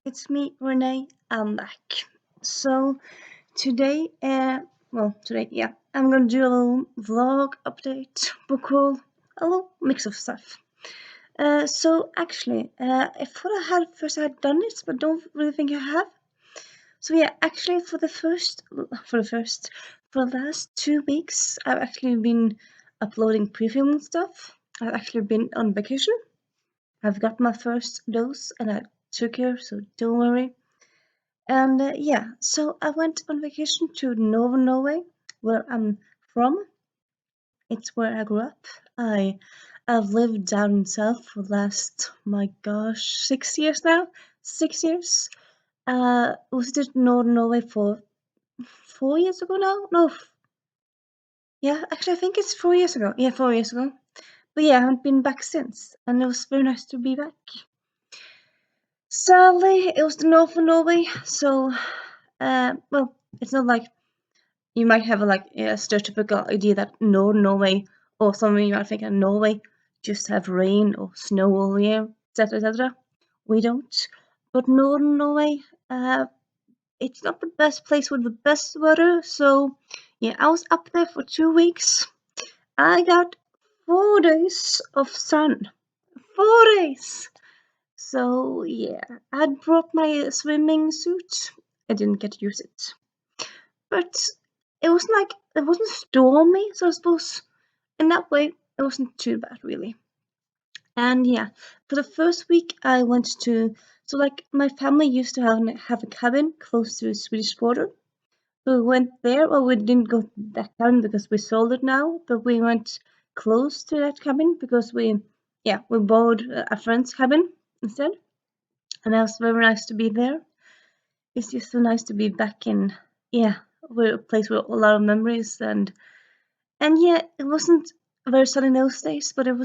it's me, Renee. I'm back. So today, today, I'm gonna do a little vlog update, book haul, a little mix of stuff. I thought I had done it, but don't really think I have. So yeah, actually, for the last 2 weeks, I've actually been uploading pre-film stuff. I've actually been on vacation. I've got my first dose, and I took her, so don't worry. And so I went on vacation to Northern Norway, where I'm from. It's where I grew up. I've lived down south for the last, my gosh, 6 years now. 6 years. Visited Northern Norway for 4 years ago now. No, yeah, actually I think it's 4 years ago. Yeah, 4 years ago. But yeah, I haven't been back since, and it was very nice to be back. Sadly, it was the north of Norway, so it's not like you might have a stereotypical idea that Norway, or some of you might think that Norway just have rain or snow all year, etc., etc. We don't. But Northern Norway, it's not the best place with the best weather. So yeah, I was up there for 2 weeks. I got 4 days of sun. 4 days. So yeah, I brought my swimming suit. I didn't get to use it, but it wasn't stormy, so I suppose in that way it wasn't too bad really. And yeah, for the first week I went to my family used to have a cabin close to the Swedish border. So we went there. Well, we didn't go to that cabin because we sold it now, but we went close to that cabin because we borrowed a friend's cabin instead, and it was very nice to be there. It's just so nice to be back in a place with a lot of memories. And yeah, it wasn't very sunny those days, but it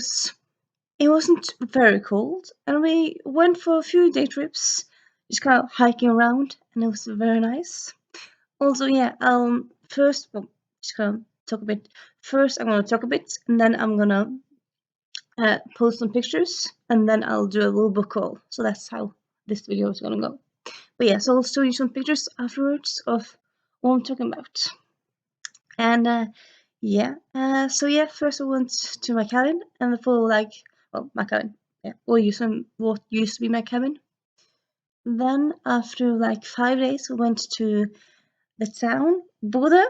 wasn't very cold, and we went for a few day trips, just kind of hiking around, and it was very nice. Also, yeah, first, well, just gonna talk a bit. First, I'm gonna talk a bit, and then I'm gonna post some pictures, and then I'll do a little book haul. So that's how this video is gonna go. But yeah, so I'll show you some pictures afterwards of what I'm talking about. And first I went to my cabin, and for my cabin, what used to be my cabin. Then after like 5 days, we went to the town Bodø.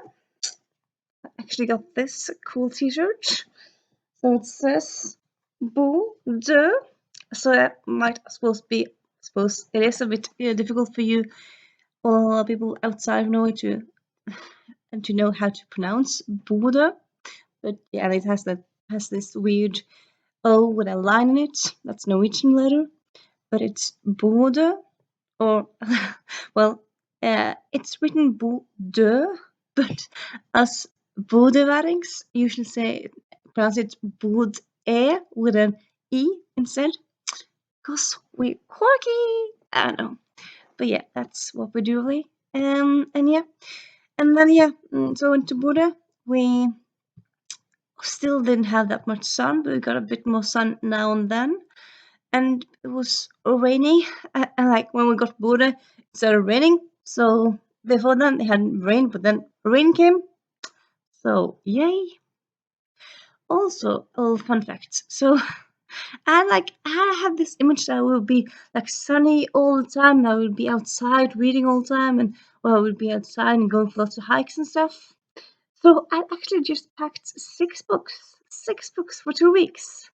I actually got this cool T-shirt, so it says Bodø. So that might suppose it is a bit difficult for you or people outside of Norway to know how to pronounce Bodø. But yeah, it has this weird O with a line in it. That's Norwegian letter, but it's Bodø, or it's written Bodø, but us Bodøværings usually pronounce it Bodø with an E instead, cause we're quirky. I don't know, but yeah, that's what we do really. So into Bodø, we still didn't have that much sun, but we got a bit more sun now and then. And it was rainy, and like when we got Bodø, it started raining. So before then, it hadn't rained, but then rain came. So yay! Also, a little fun fact. So I had this image that it would be like sunny all the time. That I would be outside reading all the time, and I would be outside and going for lots of hikes and stuff. So I actually just packed 6 books for 2 weeks.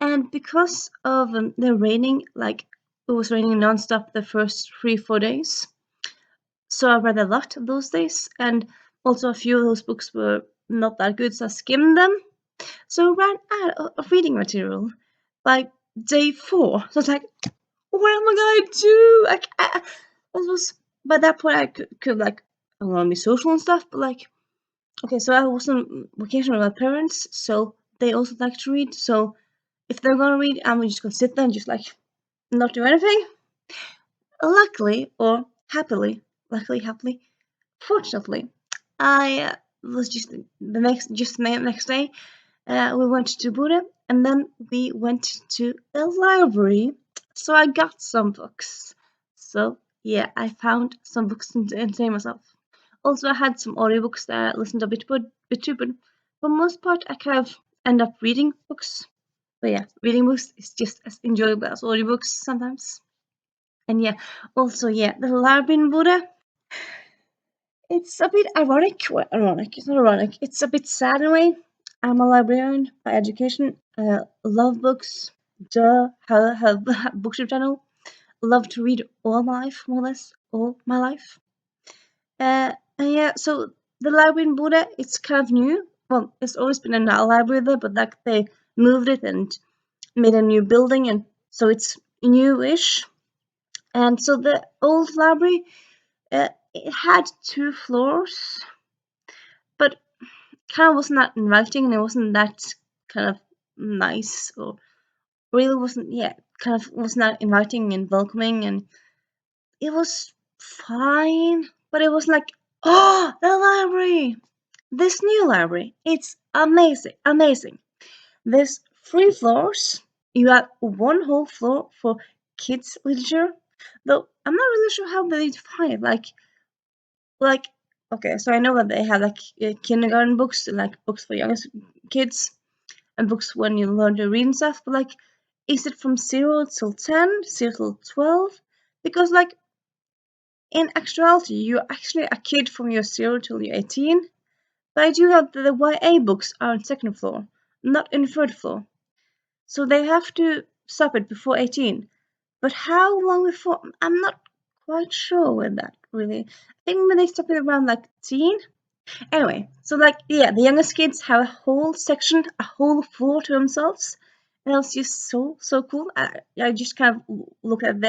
And because of the raining, like it was raining nonstop the first 3-4 days, so I read a lot of those days, and also a few of those books were not that good, so I skimmed them. So I ran out of reading material by day 4. So it's like, what am I gonna do? Like, I was by that point I could I want to be social and stuff, but like, okay, so I was on vacation with my parents, so they also like to read. So if they're gonna read, I'm just gonna sit there and just like not do anything. Luckily, or happily, fortunately, I was just the next day. We went to Bodø, and then we went to a library. So I got some books. So yeah, I found some books to entertain myself. Also, I had some audiobooks that I listened a bit to, but for most part, I kind of end up reading books. But yeah, reading books is just as enjoyable as audiobooks sometimes. And yeah, also yeah, the Labyrinth Buddha. It's a bit ironic. Well, ironic. It's not ironic. It's a bit sad in a way. I'm a librarian by education. Love books. Duh. Have bookshop channel. Love to read all my life, more or less all my life. And yeah, so the library in Buda, it's kind of new. Well, it's always been a library there, but like they moved it and made a new building, and so it's newish. And so the old library, it had 2 floors, but kind of wasn't that inviting, and it wasn't that kind of nice, or really wasn't. Yeah, kind of was not inviting and welcoming, and it was fine, but it was like, oh, the library. This new library, it's amazing, amazing. There's 3 floors. You have one whole floor for kids literature, though I'm not really sure how they define it. Like, okay, so I know that they have like kindergarten books, like books for youngest kids, and books when you learn to read and stuff. But like, is it from 0 till 10, 0 till 12? Because like in actuality, you're actually a kid from your 0 till you're 18. But I do have the YA books are on second floor, not in third floor. So they have to stop it before 18. But how long before? I'm not quite sure with that, really. I think when they stop it around like teen. Anyway, so like, yeah, the youngest kids have a whole section, a whole floor to themselves. And it was just so cool. I just kind of look at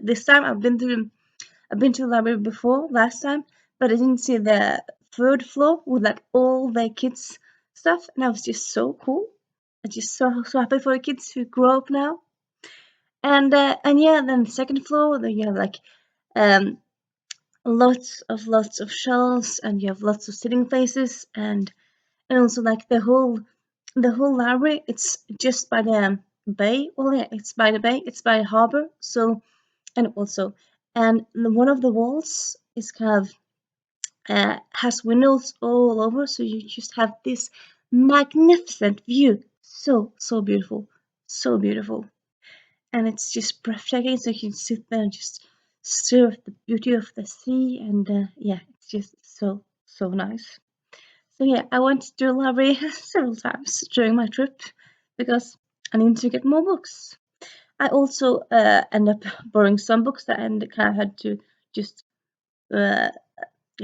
this time. I've been to the library before last time, but I didn't see the third floor with like all the kids stuff, and that was just so cool. I'm just so happy for the kids who grow up now. And yeah, then the second floor, then you have like um lots of shelves, and you have lots of sitting places, and also like the whole library. It's just by the bay. Well, yeah, it's by the bay. It's by the harbor. So and also one of the walls is kind of has windows all over, so you just have this magnificent view. So beautiful, so beautiful, and it's just breathtaking. So you can sit there and just stare at the beauty of the sea, and yeah, it's just so nice. So yeah, I went to the library several times during my trip because I need to get more books. I also end up borrowing some books that I kind of had to just uh,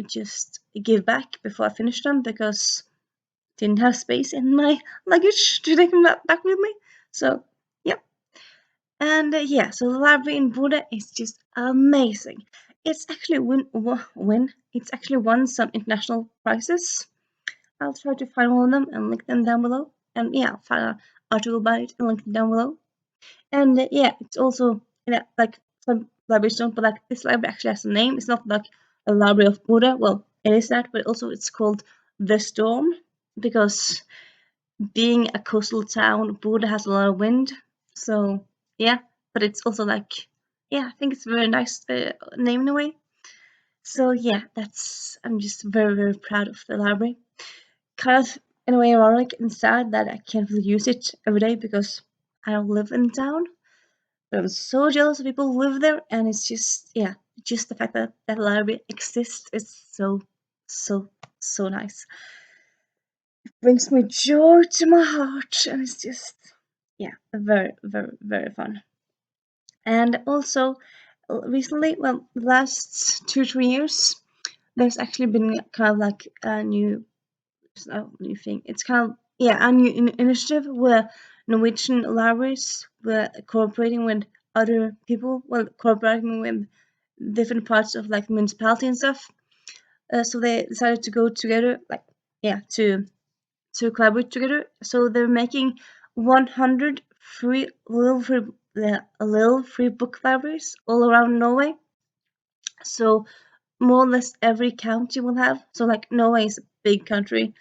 just give back before I finished them because I didn't have space in my luggage to take them back with me. So yeah, and yeah, so the library in Buda is just amazing. It's actually it's actually won some international prizes. I'll try to find one of them and link them down below. And yeah, I'll find an article about it and link it down below. And yeah, it's also like some libraries don't, but like this library actually has a name. It's not like a library of Buddha. Well, it is that, but also it's called the Storm because being a coastal town, Buddha has a lot of wind. So yeah, but it's also like I think it's a very nice name in a way. So yeah, I'm just very proud of the library. Kind of in a way ironic and sad that I can't really use it every day because I don't live in town. But I'm so jealous of people who live there, and it's just the fact that that library exists is so nice. It brings me joy to my heart, and it's just very fun. And also, recently, well, the last 2 3 years, there's actually been kind of like a new thing. It's kind of a new initiative where Norwegian libraries were cooperating with other people, well, cooperating with different parts of like municipality and stuff. So they decided to go together, like to collaborate together. So they're making 100 little free book libraries all around Norway. So more or less every county will have. So like Norway is a big country.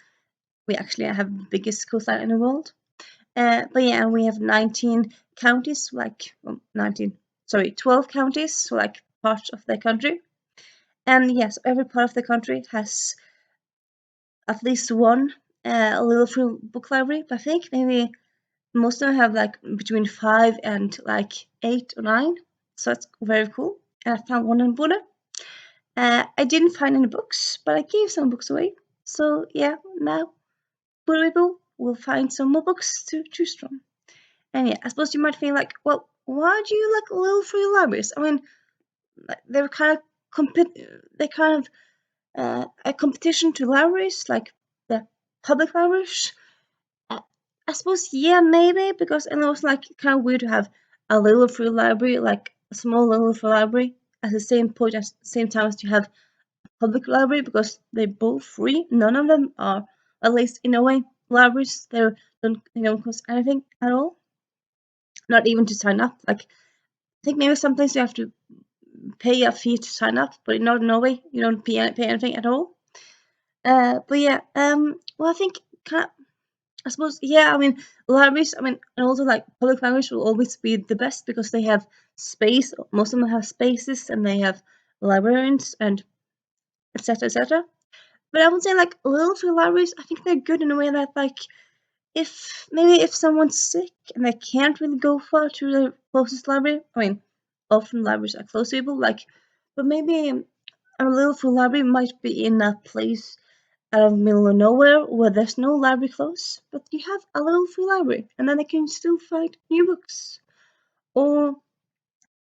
We actually have the biggest coastline in the world. But yeah, and we have 19 counties, like 19, sorry, 12 counties, so like part of the country. And yes, every part of the country has at least one little free book library. But I think maybe most of them have like between 5 and like 8 or 9. So it's very cool. And I found one in Bodø. I didn't find any books, but I gave some books away. So yeah, now Bodø people will find some more books to choose from. And yeah, I suppose you might think like, well, why do you like little free libraries? I mean, they're kind of a competition to libraries, like the public libraries. I suppose yeah, maybe because and it was like kind of weird to have a little free library, like a small little free library, at the same point at the same time as you have a public library because they're both free. None of them are, at least in a way, libraries. They don't cost anything at all. Not even to sign up. Like I think maybe sometimes you have to pay a fee to sign up, but not in Norway you don't pay anything at all. But yeah, well I think kind of, I suppose yeah. I mean libraries. I mean and also like public libraries will always be the best because they have space. Most of them have spaces and they have librarians and etc. etc. But I would say like little free libraries. I think they're good in a way that like if someone's sick and they can't really go far to the closest library. I mean, often libraries are close to people, like, but maybe a little free library might be in a place out of the middle of nowhere where there's no library close, but you have a little free library, and then they can still find new books. Or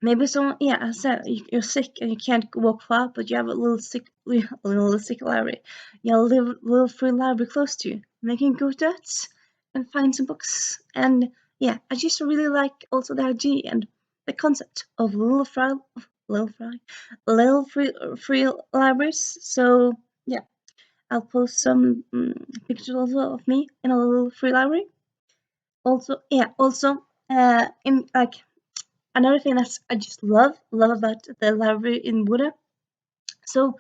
maybe someone, yeah, as I said, you're sick and you can't walk far, but you have a little sick library. You have a little free library close to you, and they can go to that and find some books. And yeah, I just really like also the idea and the concept of little free libraries. So yeah, I'll post some pictures also of me in a little free library. Also, yeah, also in like another thing that I just love about the library in Bodø. So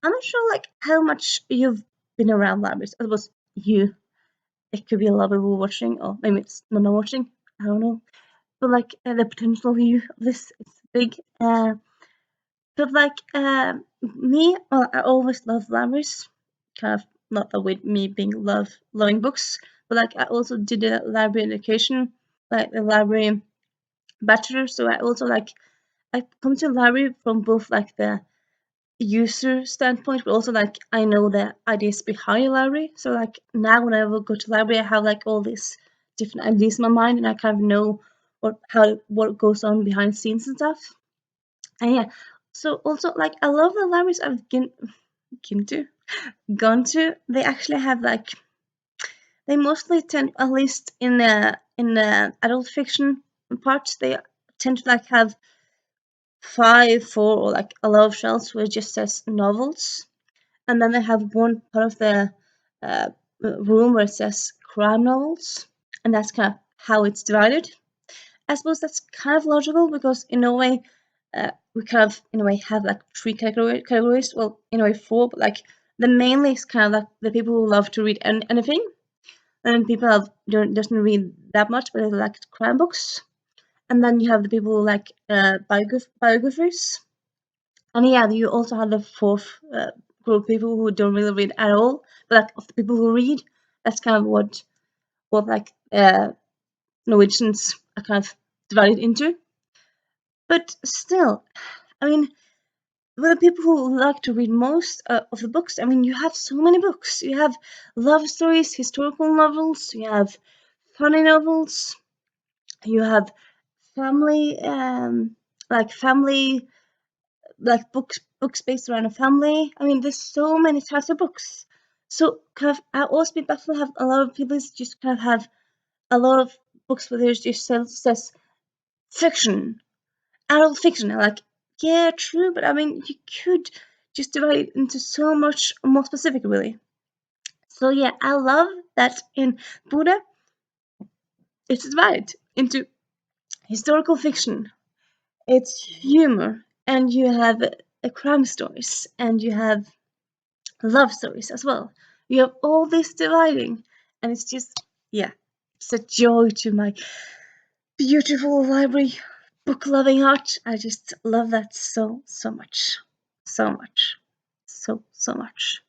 I'm not sure like how much you've been around libraries. I suppose you. It could be a lot of people watching, or maybe it's not watching. I don't know. But like the potential view of this is big. But like me, well, I always love libraries. Kind of not that with me being loving books, but like I also did a library education, like the library bachelor. So I also like I come to the library from both like the user standpoint, but also like I know the ideas behind the library. So like now when I will go to the library, I have like all these different ideas in my mind, and I kind of know what goes on behind the scenes and stuff. And yeah, so also like I love the libraries I've gone to. They actually have like they mostly tend, at least in the adult fiction parts, they tend to like have 5, 4, or like a lot of shelves where it just says novels, and then they have one part of the uh, room where it says crime novels, and that's kind of how it's divided. I suppose that's kind of logical because in a way, we kind of in a way have like 3 categories. Well, in a way 4, but like the mainly is kind of like the people who love to read anything, and people have doesn't read that much, but they like crime books. And then you have the people who like biographies. And yeah, you also have the fourth group of people who don't really read at all. But like of the people who read, that's kind of what like Norwegians are kind of divided into. But still, I mean, with the people who like to read most of the books, I mean, you have so many books. You have love stories, historical novels, you have funny novels, you have family, family like books based around a family. I mean, there's so many types of books. So kind of I also be baffled have a lot of people just kind of have a lot of books where there's just says fiction, adult fiction. I'm like, yeah, true, but I mean you could just divide it into so much more specific really. So yeah, I love that in Buddha it's divided into historical fiction, it's humor, and you have crime stories, and you have love stories as well. You have all this dividing, and it's just, yeah, it's a joy to my beautiful library. book loving heart. I just love that so much. So much. So much.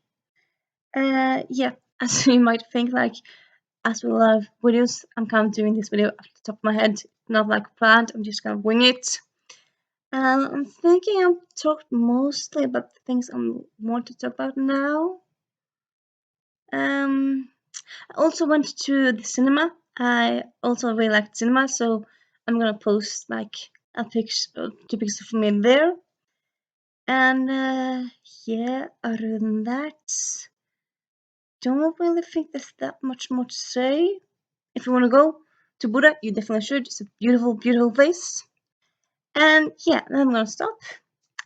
Yeah, as you might think, like, as with a lot of videos, I'm kind of doing this video off the top of my head, not like planned. I'm just gonna wing it. I'm thinking I've talked mostly about the things I want to talk about now. I also went to the cinema. I also really liked cinema, so I'm gonna post like a picture, two pictures from me there. And yeah, other than that, don't really think there's that much more to say. If you want to go to Buddha, you definitely should. It's a beautiful, beautiful place. And yeah, then I'm gonna stop.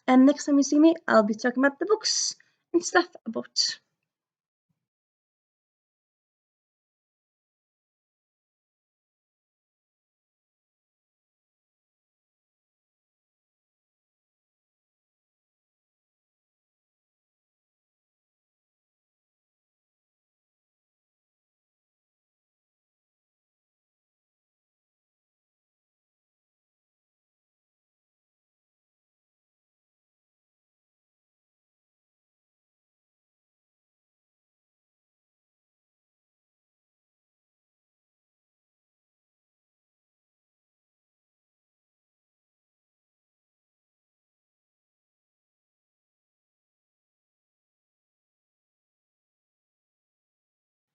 And next time you see me, I'll be talking about the books and stuff about.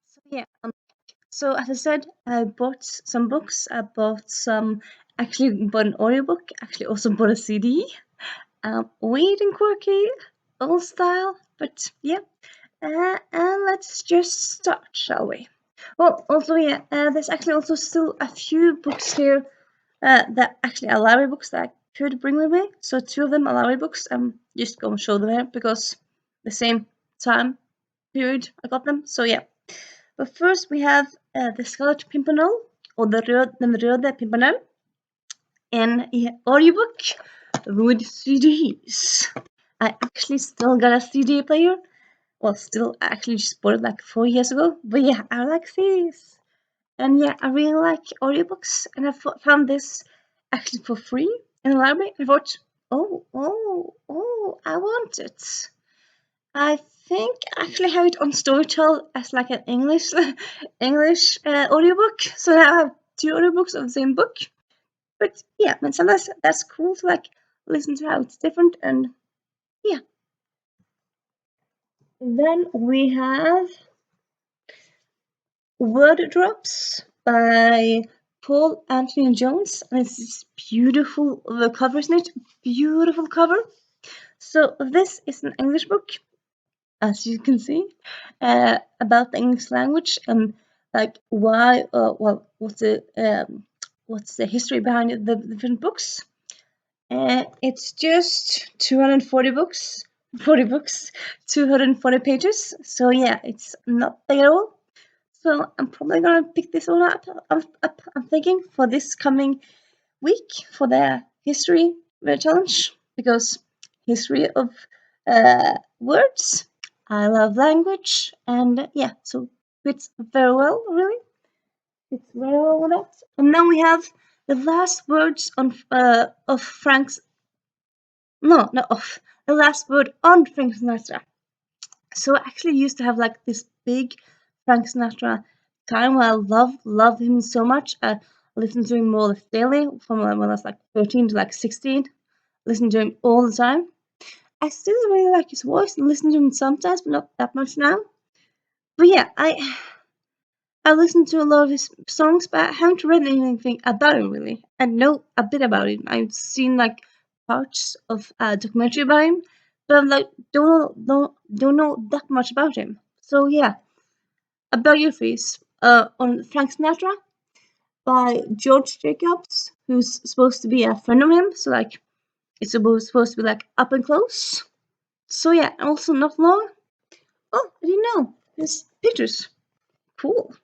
So yeah, so as I said, I bought some books. I bought some. Actually, bought an audiobook. Actually, also bought a CD. Weird and quirky, old style, but yeah. And let's just start, shall we? Well, also yeah, there's actually also still a few books here that actually are library books that I could bring with me. So two of them are library books. I'm just gonna show them here because the same time period I got them. So yeah. But first we have The Scarlet Pimpernel, or Den röde pimpernel, in audiobook with CDs. I actually still got a CD player. Well, still, I actually just bought it like 4 years ago. But yeah, I like CDs. And yeah, I really like audiobooks. And I found this actually for free in the library. I thought, I want it. I think I actually have it on Storytel as like an English English audiobook. So now I have two audiobooks of the same book. But yeah, and sometimes that's cool to like listen to how it's different. And yeah, then we have Word Drops by Paul Anthony Jones, and it's this beautiful cover, isn't it? Beautiful cover. So this is an English book, as you can see, about the English language and like why, what's the history behind the different books. It's just 240 books, 40 books, 240 pages. So yeah, it's not big at all. So I'm probably gonna pick this one up. I'm thinking for this coming week for the history challenge because history of words. I love language and yeah, so fits very well, really. Fits very well with that. And now we have the last words on of Frank's no, not of the last word on Frank Sinatra. So I actually used to have like this big Frank Sinatra time where I love him so much. I listened to him more or less daily from when I was like 13 to like 16. Listened to him all the time. I still really like his voice and listen to him sometimes, but not that much now. But yeah, I listened to a lot of his songs, but I haven't read anything about him really. I know a bit about him. I've seen like parts of a documentary about him, but I'm like don't know that much about him. So yeah, a biographies on Frank Sinatra by George Jacobs, who's supposed to be a friend of him. So like it's supposed to be like up and close. So yeah, also not long. Oh, I didn't know. There's pictures. Cool.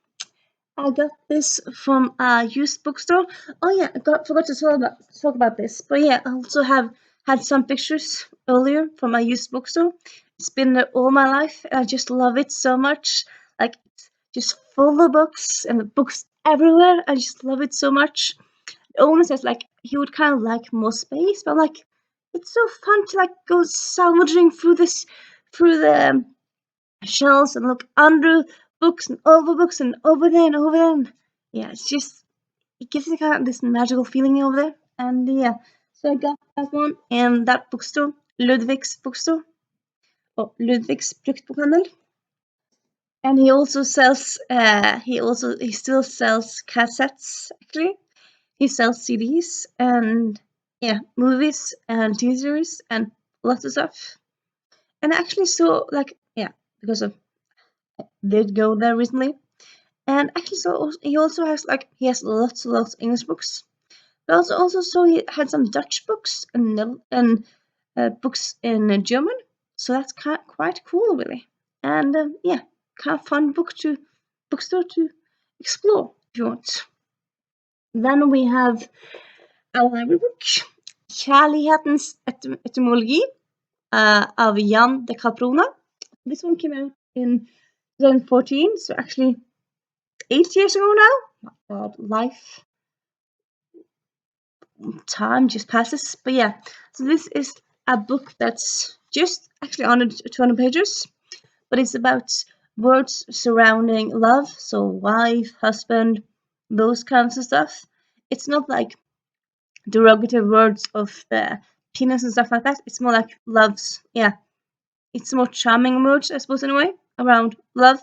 I got this from a used bookstore. Oh yeah, forgot to talk about this. But yeah, I also have had some pictures earlier from a used bookstore. It's been there all my life. And I just love it so much. Like it's just full of books and books everywhere. I just love it so much. It almost has like he would kind of like more space, but like it's so fun to like go salvaging through the shelves and look under books and over there and over there. And yeah, it gives me kind of this magical feeling over there. And yeah, so I got that one in that bookstore, Ludwig's bookstore, or Ludwig's Bruktbokhandel. And he still sells cassettes actually. He sells CDs and yeah, movies and TV series and lots of stuff. And I actually saw like yeah, because of did go there recently. And actually so he has lots and lots of English books. But also saw he had some Dutch books and books in German. So that's quite cool really. And yeah, kind of fun bookstore to explore if you want. Then we have a library book, Kjærlighetens etymologi of Jan de Caprona. This one came out in 2014, so actually 8 years ago now. My God, time just passes. But yeah, so this is a book that's just actually under 200 pages, but it's about words surrounding love, so wife, husband, those kinds of stuff. It's not like derogative words of the penis and stuff like that. It's more like loves. Yeah, it's more charming words, I suppose, in a way, around love,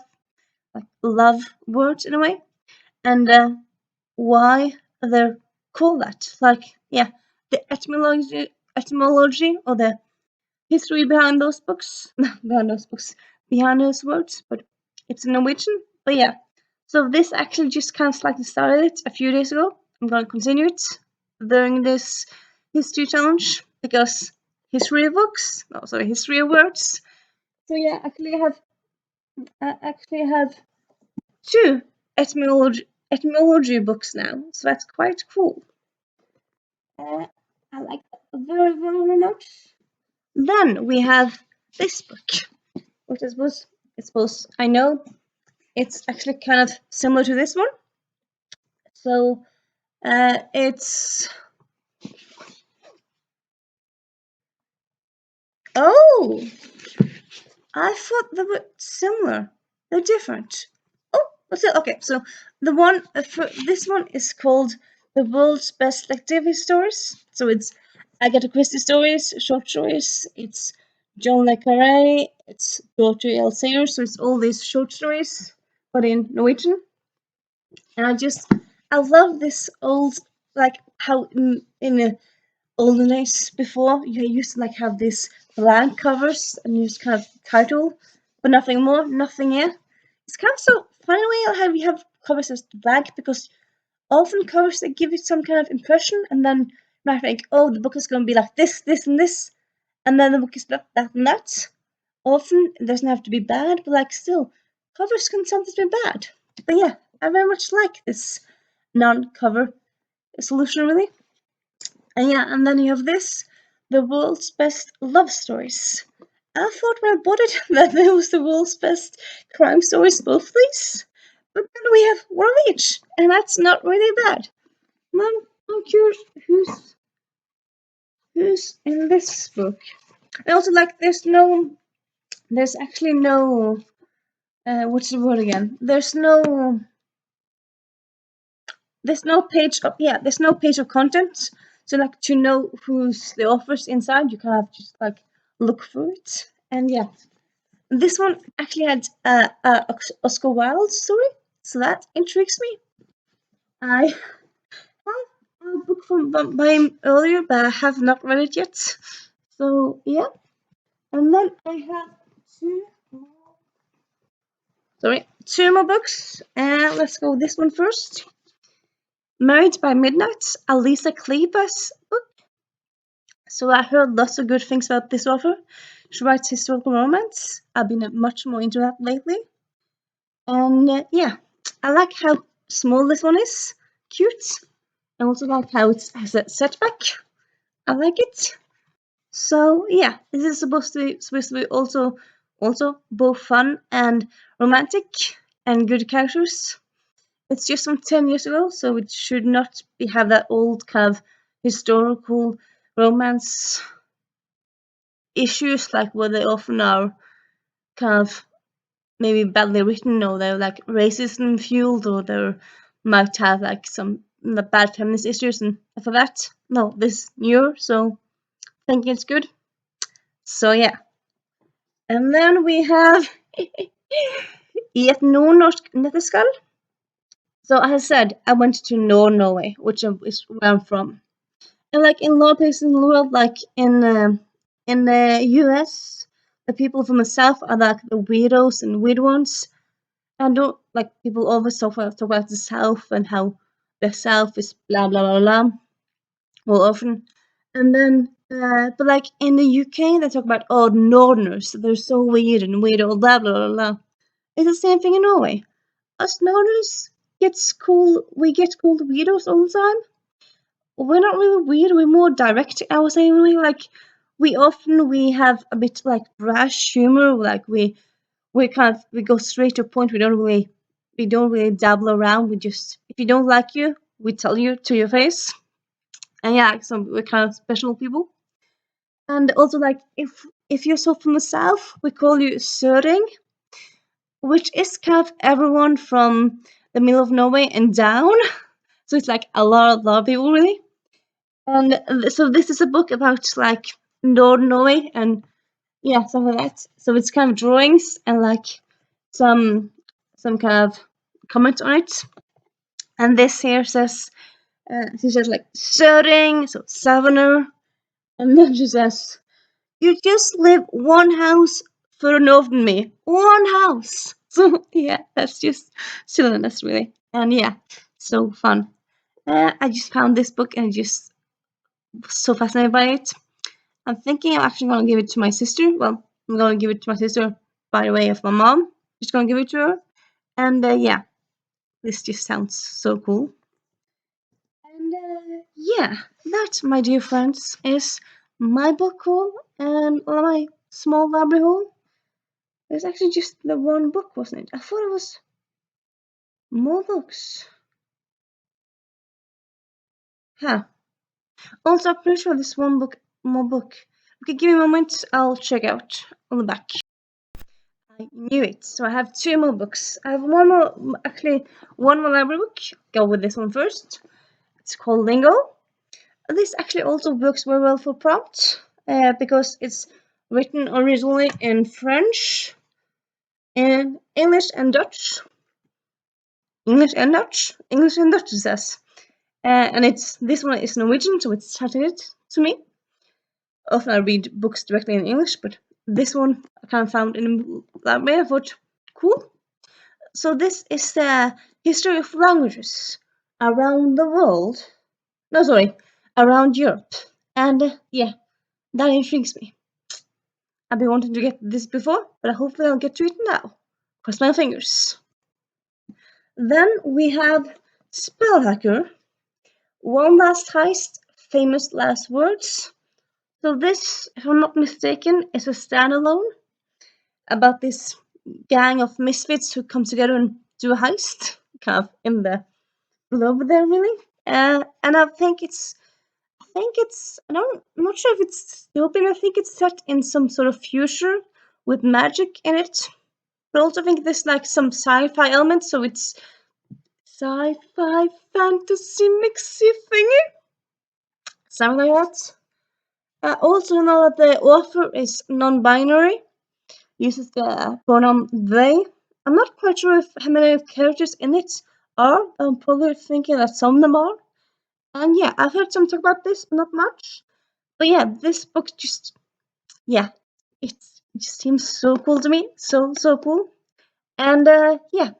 like love words in a way, and why they're called that. Like, yeah, the etymology or the history behind those books, behind those words, but it's in Norwegian. But yeah, so this actually just kind of slightly started it a few days ago. I'm going to continue it during this history challenge because history of books, no, sorry, history of words. So yeah, I actually have two etymology books now, so that's quite cool. I like that very, very much. Then we have this book, which I know it's actually kind of similar to this one. So it's oh, I thought they were similar. They're different. Oh, what's it? Okay, so the one for this one is called The World's Best Detective Stories. So it's Agatha Christie stories, short stories. It's John le Carré. It's Dorothy L. Sayers. So it's all these short stories, but in Norwegian. And I love this old, like how in the olden days before you used to like have these blank covers and you just kind of title, but nothing more, nothing here. It's kind of so funny way how we have covers as blank because often covers they give you some kind of impression and then you might think, oh, the book is going to be like this, and this, and then the book is that and that. Often it doesn't have to be bad, but like still, covers can sometimes be bad. But yeah, I very much like this non-cover solution really. And yeah, and then you have this, the world's best love stories. I thought when I bought it that there was the world's best crime stories, both these. But then we have one of each, and that's not really bad. I'm curious who's in this book. I also like there's actually no what's the word again? There's no page of content. So like to know who's the authors inside, you kind of just like look through it. And yeah, this one actually had a Oscar Wilde story, so that intrigues me. I have a book by him earlier, but I have not read it yet. So yeah, and then I have two more books. And let's go with this one first. Married by Midnight, Alisa Kleypas book. So I heard lots of good things about this author. She writes historical romance. I've been much more into that lately. And yeah, I like how small this one is. Cute. I also like how it has a setback. I like it. So yeah, this is supposed to be also both fun and romantic and good characters. It's just from 10 years ago, so it should not have that old kind of historical romance issues, like where they often are kind of maybe badly written, or they're like racism fueled, or they might have like some bad feminist issues. And for that, no, this is new, so I think it's good. So yeah. And then we have Yet No Nøtteskall. So as I said, I went to Norway, which is where I'm from. And like in a lot of places in the world, like in the US, the people from the South are like the weirdos and weird ones. And don't like people always talk about the South and how the South is blah blah blah blah more often. And then but like in the UK they talk about Northerners, they're so weird and weirdo blah blah blah blah. It's the same thing in Norway. Us Northerners we get called weirdos all the time. We're not really weird, we're more direct, I would say. Like we have a bit like brash humor, like we go straight to the point. We don't really dabble around. We just, if we don't like you, we tell you to your face. And yeah, so we're kind of special people. And also like if you're so from the south, we call you Søring, which is kind of everyone from the middle of Norway and down. So it's like a lot of people really. And so this is a book about like Northern Norway and yeah, something like that. So it's kind of drawings and like some kind of comment on it. And this here says, she says like Søring, so Southerner, and then she says, "You just live one house further north than me, one house." So yeah, that's just silliness really, and yeah, so fun. I just found this book and just was so fascinated by it. I'm thinking I'm actually going to give it to my sister. Well, I'm going to give it to my sister by way of my mom. Just going to give it to her, and yeah, this just sounds so cool. And yeah, that, my dear friends, is my book haul and my small library haul. There's actually just the one book, wasn't it? I thought it was more books. Huh. Also, I'm pretty sure there's one book, more book. Okay, give me a moment. I'll check out on the back. I knew it. So I have two more books. I have one more library book. Go with this one first. It's called Lingo. This actually also works very well for prompts because it's written originally in French, in English and Dutch. English and Dutch, it says. And this one is Norwegian, so it's translated to me. Often I read books directly in English, but this one I kind of found in that way. I thought, cool. So this is the history of languages around the world. No, sorry, around Europe. And yeah, that intrigues me. I've been wanting to get this before, but hopefully I'll get to it now. Cross my fingers. Then we have Spellhacker, One Last Heist, Famous Last Words. So this, if I'm not mistaken, is a standalone about this gang of misfits who come together and do a heist, kind of in the globe there, really. And I think I'm not sure if it's dystopian. I think it's set in some sort of future with magic in it. But I also think there's like some sci-fi elements, so it's sci-fi fantasy mixy thingy, something like that. Also know that the author is non-binary, uses the pronoun they. I'm not quite sure how many characters in it are. I'm probably thinking that some of them are. And yeah, I've heard some talk about this, but not much. But yeah, this book just, yeah, it just seems so cool to me. So cool. And yeah.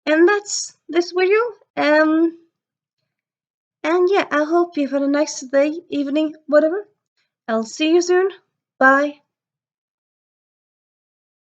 And that's this video. And yeah, I hope you've had a nice day, evening, whatever. I'll see you soon. Bye.